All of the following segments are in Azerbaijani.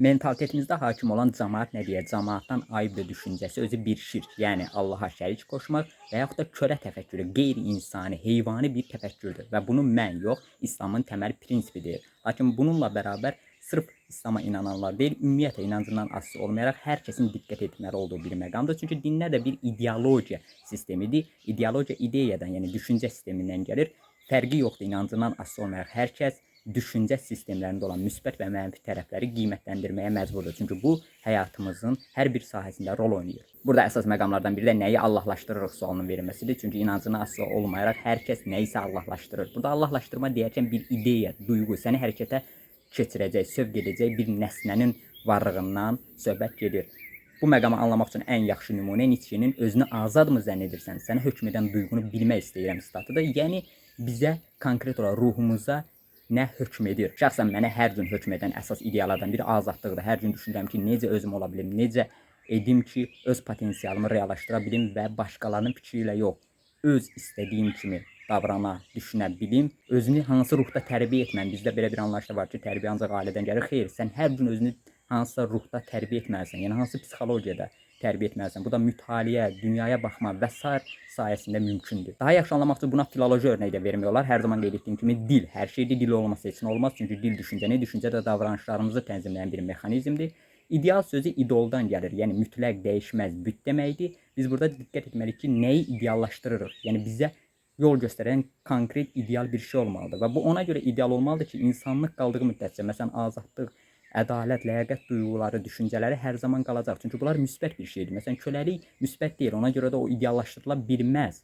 Mentalitetimizdə hakim olan cəmaət nə deyər? Cəmaətdən ayrı düşüncəsi özü bir şirk, yəni Allaha şərik qoşmaq və yaxud da körə təfəkkürü, qeyri-insani, heyvani bir təfəkkürdür və bunu mən yox, İslamın təməl prinsipidir. Lakin bununla bərabər sırf İslama inananlar deyil, ümumiyyətlə inancından asılı olmayaraq hər kəsin diqqət etməli olduğu bir məqamdır. Çünki dinlər də bir ideologiya sistemidir. İdeologiya ideyadan, yəni düşüncə sistemindən gəlir. Fərqi yoxdur, inancından asılı olmayaraq hər kəs düşüncə sistemlərində olan müsbət və mənfi tərəfləri qiymətləndirməyə məcburdur. Çünki bu həyatımızın hər bir sahəsində rol oynayır. Burada əsas məqamlardan biri də nəyi Allahlaşdırırıq sualının verilməsidir. Çünki inancına asılı olmayaraq hər kəs nəyisə Allahlaşdırır. Burada Allahlaşdırma deyərkən bir ideya, duyğu, səni hərəkətə keçirəcək, sövq edəcək bir nəsnənin varlığından söhbət gedir. Bu məqamı anlamaq üçün ən yaxşı nümunə Nietzschenin özünü azadmı zənn edirsən, sənə hökm edən duyğunu bilmək istəyirəm statıdır. Yəni bizə konkret olaraq ruhumuza nə hökm edir? Şəxsən mənə hər gün hökm edən əsas ideyalardan biri azadlıqdır. Hər gün düşünürəm ki, necə özüm ola bilim, necə edim ki, öz potensialımı reallaşdıra bilim və başqalarının fikri ilə yox, öz istədiyim kimi davrana, düşünə bilim. Özünü hansı ruhda tərbiyə etməm? Bizdə belə bir anlayış da var ki, tərbiyə ancaq ailədən gəlir. Xeyr, sən hər gün özünü hansısa ruhda tərbiyə etməlisən. Yəni hansı psixologiyada tərbiyə etməlisən. Bu da mütaliə, dünyaya baxma və sair sayəsində mümkündür. Daha yaxşı anlamaq üçün buna filoloji örnəyi də vermək olar. Hər zaman qeyd etdiyim kimi dil hər şeydir. Dil olmasa heç nə olmaz. Çünki dil düşüncəni, düşüncə də davranışlarımızı tənzimləyən bir mexanizmdir. İdeal sözü idoldan gəlir. Yəni mütləq dəyişməz büt deməkdir. Biz burada diqqət etməliyik ki, nəyi ideallaşdırırıq? Yəni bizə yol göstərən konkret ideal bir şey olmalıdır. Və bu ona görə ideal olmalıdır ki, insanlıq qaldığı müddətcə, məsələn, azadlıq, ədalət, ləyaqət duyğuları, düşüncələri hər zaman qalacaq. Çünki bunlar müsbət bir şeydir. Məsələn, köləlik müsbət deyil. Ona görə də o ideallaşdırıla bilməz.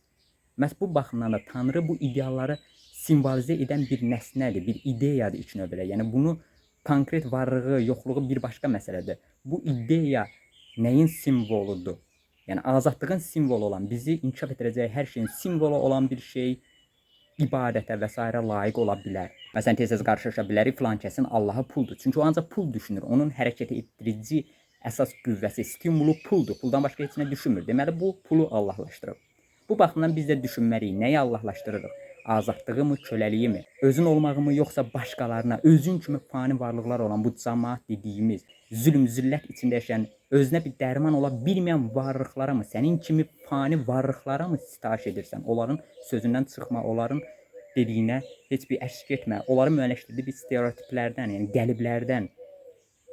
Məhz bu baxımdan da Tanrı bu idealları simvolizə edən bir nəsnədir, bir ideyadır ilk növbədə. Yəni bunu konkret varlığı, yoxluğu bir başqa məsələdir. Bu ideya nəyin simvoludur? Yəni azadlığın simvolu olan, bizi inkişaf etdirəcəyi hər şeyin simvolu olan bir şey ibadətə və s. layiq ola bilər. Məsələn, tez-tez qarşılaşa bilərik, filan kəsin Allahı puldur. Çünki o ancaq pul düşünür. Onun hərəkət etdirici əsas qüvvəsi, stimulu puldur. Puldan başqa heç nə düşünmür. Deməli, bu pulu Allahlaşdırır. Bu baxımdan biz də düşünməliyik. Nəyi Allahlaşdırırıq? Azadlığı mı, köləliyi mi? Özün olmağı mı, yoxsa başqalarına, özün kimi fani varlıqlar olan bu cəmaət dediyimiz, zülm-zillət içində yaşayan, özünə bir dərman ola bilməyən varlıqlara mı, sənin kimi fani varlıqlara mı sitayiş edirsən? Onların sözündən çıxma, onların dediyinə heç bir əşk etmə, onları müəyyənləşdirdiyi bir stereotiplərdən, yəni qəliblərdən,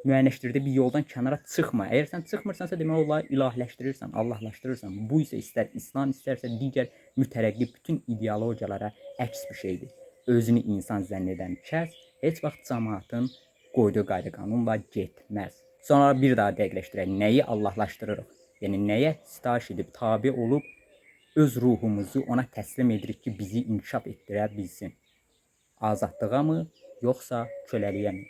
müəyyənləşdirdiyi bir yoldan kənara çıxma. Əgər sən çıxmırsansa, demək onları ilahləşdirirsən, Allahlaşdırırsan. Bu isə istər İslam, istərsə digər mütərəqqi bütün ideologiyalara əks bir şeydir. Özünü insan zənn edən kəs heç vaxt cəmaatın qoyduğu qayda-qanunla getməz. Sonra bir daha dəqiqləşdirək. Nəyi Allahlaşdırırıq? Yəni nəyə sitayiş edib, tabe olub öz ruhumuzu ona təslim edirik ki, bizi inkişaf etdirə bilsin? Azadlığa mı, yoxsa köləliyə mi?